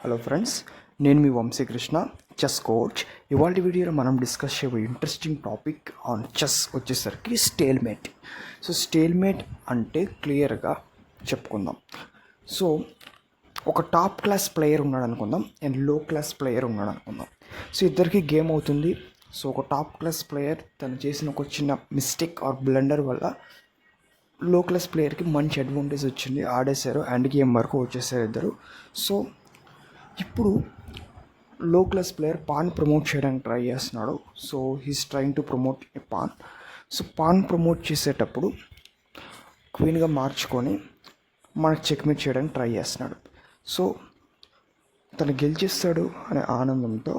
Hello friends, నేను మీ Vamsikrishna, chess coach. ఇవాళ వీడియోలో మనం డిస్కస్ చేయబోయే ఇంట్రెస్టింగ్ టాపిక్ ఆన్ చెస్ వచ్చేసరికి స్టేల్మేట్. సో స్టేల్మేట్ అంటే క్లియర్గా చెప్పుకుందాం. సో ఒక టాప్ క్లాస్ ప్లేయర్ ఉన్నాడు అనుకుందాం అండ్ లో క్లాస్ ప్లేయర్ ఉన్నాడు అనుకుందాం. సో ఇద్దరికి గేమ్ అవుతుంది. సో ఒక టాప్ క్లాస్ ప్లేయర్ తను చేసిన ఒక చిన్న మిస్టేక్ ఆర్ బ్లండర్ వల్ల లో క్లాస్ ప్లేయర్కి మంచి అడ్వాంటేజ్ వచ్చింది, ఆడేశారు అండ్ గేమ్ వరకు వచ్చేసారు ఇద్దరు. సో ఇప్పుడు లో క్లాస్ ప్లేయర్ పాన్ ప్రమోట్ చేయడానికి ట్రై చేస్తున్నాడు. So he's trying to promote A pan. So pan promote చేసేటప్పుడు క్వీన్గా మార్చుకొని మనకు చెక్మేట్ చేయడానికి ట్రై చేస్తున్నాడు. సో తను గెలిచేస్తాడు అనే ఆనందంతో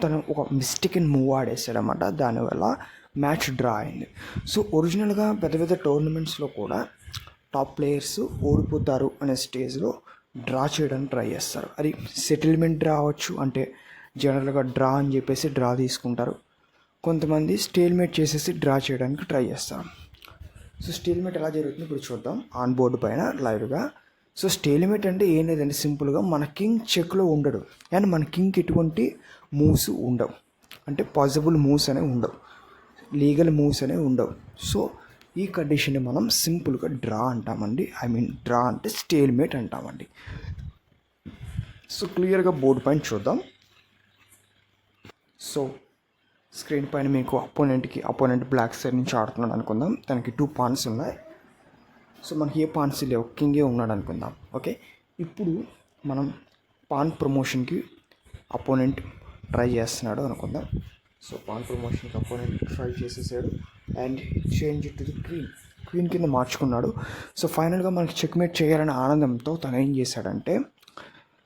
తను ఒక మిస్టేక్ ఇన్ మూవ్ ఆడేసాడనమాట. దానివల్ల మ్యాచ్ డ్రా అయింది. సో ఒరిజినల్గా పెద్ద పెద్ద టోర్నమెంట్స్లో కూడా టాప్ ప్లేయర్స్ ఓడిపోతారు అనే స్టేజ్లో డ్రా చేయడానికి ట్రై చేస్తారు. అది సెటిల్మెంట్ డ్రా అవ్వచ్చు, అంటే జనరల్గా డ్రా అని చెప్పేసి డ్రా తీసుకుంటారు. కొంతమంది స్టేల్మేట్ చేసేసి డ్రా చేయడానికి ట్రై చేస్తారు. సో స్టేల్మేట్ ఎలా జరుగుతుంది ఇప్పుడు చూద్దాం ఆన్ బోర్డు పైన లైవ్గా. సో స్టేల్మేట్ అంటే ఏం లేదంటే సింపుల్గా మన కింగ్ చెక్లో ఉండడు అండ్ మన కింగ్కి ఎటువంటి మూవ్స్ ఉండవు, అంటే పాసిబుల్ మూవ్స్ అనేవి ఉండవు, లీగల్ మూవ్స్ అనేవి ఉండవు. సో ఈ కండిషన్ని మనం సింపుల్గా డ్రా అంటామండి. డ్రా అంటే స్టేల్మేట్ అంటామండి. సో క్లియర్గా బోర్డు పైన చూద్దాం. సో స్క్రీన్ పైన మీకు అపోనెంట్ బ్లాక్ సైడ్ నుంచి ఆడుతున్నాడు అనుకుందాం. తనకి 2 పాన్స్ ఉన్నాయి. సో మనకి ఏ పాన్స్ లేవు, కింగే ఉన్నాడు అనుకుందాం. ఓకే, ఇప్పుడు మనం పాన్ ప్రమోషన్కి అపోనెంట్ ట్రై చేస్తున్నాడు అనుకుందాం. సో పాన్ ప్రమోషన్కి అపోనెంట్ ట్రై చేసేసాడు and change it to the queen కింద మార్చుకున్నాడు. సో ఫైనల్గా మనకి చెక్మేట్ చేయాలనే ఆనందంతో తను ఏం చేశాడంటే,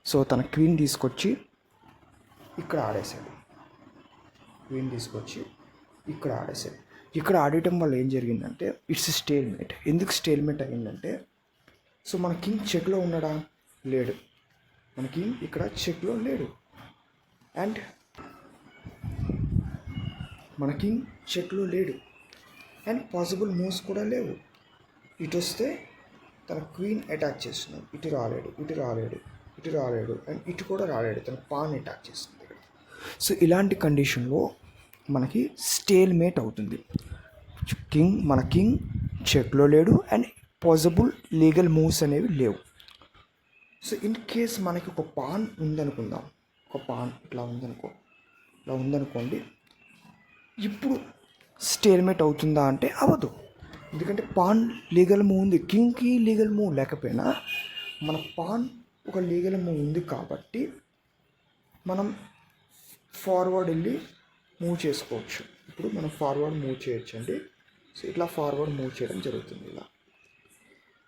సో తన క్వీన్ తీసుకొచ్చి ఇక్కడ ఆడేశాడు. ఇక్కడ ఆడటం వల్ల ఏం జరిగిందంటే ఇట్స్ స్టేల్మేట్. ఎందుకు స్టేల్మేట్ అయిందంటే, సో మన కింగ్ చెక్లో ఉన్నాడా? లేడు. మన కింగ్ ఇక్కడ చెక్లో లేడు అండ్ మన కింగ్ చెక్లో లేడు అండ్ పాసిబుల్ మూవ్స్ కూడా లేవు. ఇటు వస్తే తన క్వీన్ అటాక్ చేస్తున్నాడు, ఇటు రాలేడు అండ్ ఇటు కూడా రాలేడు, తన పాన్ అటాక్ చేస్తుంది. సో ఇలాంటి కండిషన్లో మనకి స్టేల్మేట్ అవుతుంది. మన కింగ్ చెక్లో లేడు అండ్ పాసిబుల్ లీగల్ మూవ్స్ అనేవి లేవు. సో ఇన్ కేస్ మనకి ఒక పాన్ ఉందనుకుందాం, ఒక పాన్ ఇట్లా ఉందనుకోండి, ఇప్పుడు స్టేల్మేట్ అవుతుందా అంటే అవ్వదు. ఎందుకంటే పాన్ లీగల్ మూవ్ ఉంది, కింగ్కి లీగల్ మూవ్ లేకపోయినా మన పాన్ ఒక లీగల్ మూవ్ ఉంది కాబట్టి మనం ఫార్వర్డ్ వెళ్ళి మూవ్ చేసుకోవచ్చు. ఇప్పుడు మనం ఫార్వర్డ్ మూవ్ చేయొచ్చండి. సో ఇట్లా ఫార్వర్డ్ మూవ్ చేయడం జరుగుతుంది ఇలా.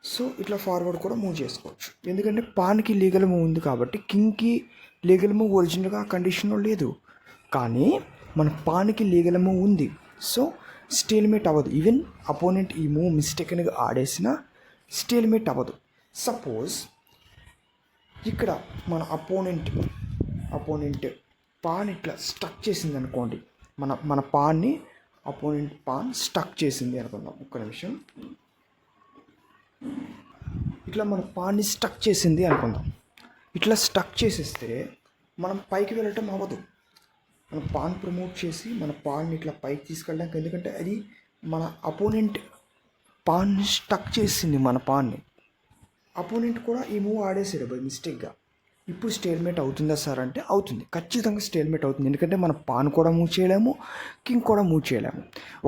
సో ఇట్లా ఫార్వర్డ్ కూడా మూవ్ చేసుకోవచ్చు, ఎందుకంటే పాన్కి లీగల్ మూవ్ ఉంది కాబట్టి. కింగ్కి లీగల్ మూవ్ ఒరిజినల్గా ఆ కండిషన్లో లేదు, కానీ మన పాన్కి లీగల్ మూవ్ ఉంది. సో స్టేల్మేట్ అవ్వదు. ఈవెన్ అపోనెంట్ ఈ మూవ్ మిస్టేక్గా ఆడేసినా స్టేల్మేట్ అవ్వదు. సపోజ్ ఇక్కడ మన అపోనెంట్ పాన్ ఇట్లా స్టక్ చేసింది అనుకోండి, మన పాన్ని అపోనెంట్ పాన్ స్టక్ చేసింది అనుకుందాం. ఒక్క నిమిషం. ఇట్లా మన పాన్ని స్టక్ చేసింది అనుకుందాం. ఇట్లా స్టక్ చేసేస్తే మనం పైకి వెళ్ళటం అవ్వదు. మనం పాన్ ప్రమోట్ చేసి మన పాన్ని ఇట్లా పైకి తీసుకెళ్ళడానికి, ఎందుకంటే అది మన అపోనెంట్ పాన్ని స్టక్ చేసింది. మన పాన్ని అపోనెంట్ కూడా ఈ మూవ్ ఆడేసాడు బై మిస్టేక్గా. ఇప్పుడు స్టేల్మేట్ అవుతుందా సార్ అంటే అవుతుంది, ఖచ్చితంగా స్టేల్మేట్ అవుతుంది. ఎందుకంటే మన పాన్ కూడా మూవ్ చేయలేము, కింగ్ కూడా మూవ్ చేయలేము.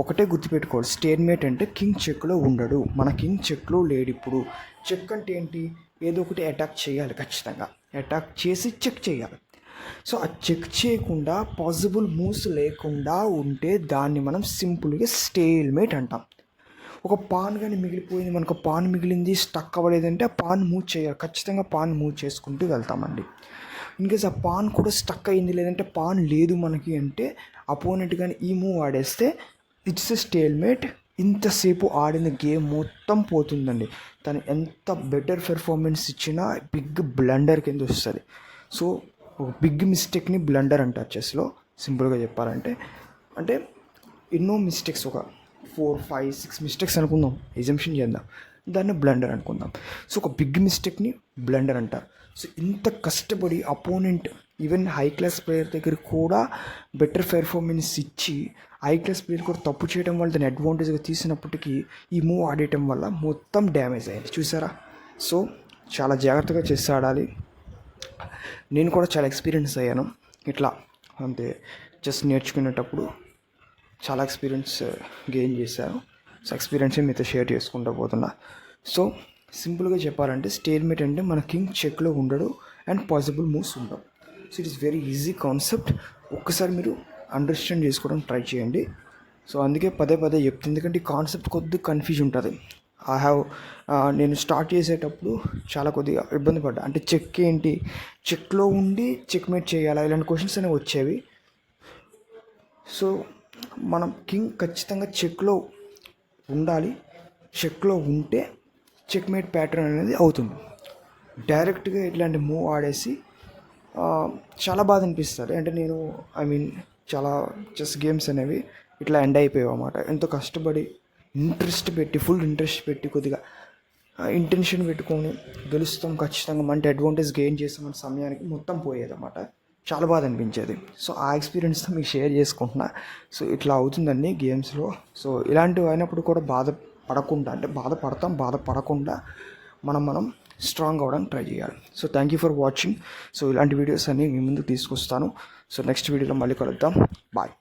ఒకటే గుర్తుపెట్టుకోవాలి, స్టేల్మేట్ అంటే కింగ్ చెక్లో ఉండడు. మన కింగ్ చెక్లో లేడు. ఇప్పుడు చెక్ అంటే ఏంటి? ఏదో ఒకటి అటాక్ చేయాలి, ఖచ్చితంగా అటాక్ చేసి చెక్ చేయాలి. సో ఆ చెక్ చేయకుండా పాసిబుల్ మూవ్స్ లేకుండా ఉంటే దాన్ని మనం సింపుల్గా స్టేల్మేట్ అంటాం. ఒక పాన్ కానీ మిగిలిపోయింది, మనకు పాన్ మిగిలింది, స్టక్ అవ్వలేదంటే ఆ పాన్ మూవ్ చేయాలి, ఖచ్చితంగా పాన్ మూవ్ చేసుకుంటూ వెళ్తామండి. ఇన్కేస్ ఆ పాన్ కూడా స్టక్ అయింది, లేదంటే పాన్ లేదు మనకి అంటే అపోనెంట్ కానీ ఈ మూవ్ ఆడేస్తే ఇట్స్ ఎ స్టేల్మేట్. ఇంతసేపు ఆడిన గేమ్ మొత్తం పోతుందండి. తను ఎంత బెటర్ పెర్ఫార్మెన్స్ ఇచ్చినా బిగ్ బ్లండర్ కింద వస్తుంది. సో ఒక బిగ్ మిస్టేక్ని బ్లండర్ అంటారు చెస్లో. సింపుల్గా చెప్పాలంటే, అంటే ఎన్నో మిస్టేక్స్, ఒక 4, 5, 6 మిస్టేక్స్ అనుకుందాం, ఎగ్జంప్షన్ చేద్దాం, దాన్ని బ్లండర్ అనుకుందాం. సో ఒక బిగ్ మిస్టేక్ని బ్లండర్ అంటారు. సో ఇంత కష్టపడి opponent even high class player దగ్గర కూడా బెటర్ పెర్ఫార్మెన్స్ ఇచ్చి హై క్లాస్ ప్లేయర్ కూడా తప్పు చేయడం వల్ల దాన్ని అడ్వాంటేజ్గా తీసినప్పటికీ ఈ మూవ్ ఆడేయటం వల్ల మొత్తం డ్యామేజ్ అయింది, చూసారా. సో చాలా జాగ్రత్తగా చేసి ఆడాలి. నేను కూడా చాలా ఎక్స్పీరియన్స్ అయ్యాను ఇట్లా, అంతే జస్ట్ నేర్చుకునేటప్పుడు చాలా ఎక్స్పీరియన్స్ గెయిన్ చేశాను. సో ఎక్స్పీరియన్స్ మీతో షేర్ చేసుకుంటూ పోతున్నా. సో సింపుల్గా చెప్పాలంటే స్టేల్మేట్ అంటే మన కింగ్ చెక్లో ఉండడు అండ్ పాసిబుల్ మూవ్స్ ఉండవు. So it is very easy concept. ఒక్కసారి మీరు అండర్స్టాండ్ చేసుకోవడం ట్రై చేయండి. సో అందుకే పదే చెప్తుంది, ఎందుకంటే ఈ కాన్సెప్ట్ కొద్దిగా కన్ఫ్యూజ్ ఉంటుంది. నేను స్టార్ట్ చేసేటప్పుడు చాలా కొద్దిగా ఇబ్బంది పడ్డా. అంటే చెక్ ఏంటి, చెక్లో ఉండి చెక్మేట్ చేయాలా, ఇలాంటి క్వశ్చన్స్ అనేవి వచ్చేవి. సో మనం కింగ్ ఖచ్చితంగా చెక్లో ఉండాలి. చెక్లో ఉంటే చెక్మేట్ ప్యాటర్న్ అనేది అవుతుంది. డైరెక్ట్గా ఇట్లాంటి మూవ్ ఆడేసి చాలా బాధ అనిపిస్తుంది. అంటే నేను చాలా చెస్ గేమ్స్ అనేవి ఇట్లా ఎండ్ అయిపోయావు అన్నమాట. ఎంతో కష్టపడి ఫుల్ ఇంట్రెస్ట్ పెట్టి కొద్దిగా ఇంటెన్షన్ పెట్టుకొని గెలుస్తాం ఖచ్చితంగా, మంచి అడ్వాంటేజ్ గెయిన్ చేస్తామన్న సమయానికి మొత్తం పోయేదన్నమాట. చాలా బాధ అనిపించేది. సో ఆ ఎక్స్పీరియన్స్తో మీకు షేర్ చేసుకుంటున్నా. సో ఇట్లా అవుతుందండి గేమ్స్లో. సో ఇలాంటివి అయినప్పుడు కూడా బాధపడకుండా మనం స్ట్రాంగ్ అవ్వడానికి ట్రై చేయాలి. So thank you for watching. So ఇలాంటి వీడియోస్ అన్నీ మీ ముందుకు తీసుకొస్తాను. సో నెక్స్ట్ వీడియోలో మళ్ళీ కలుద్దాం. బాయ్.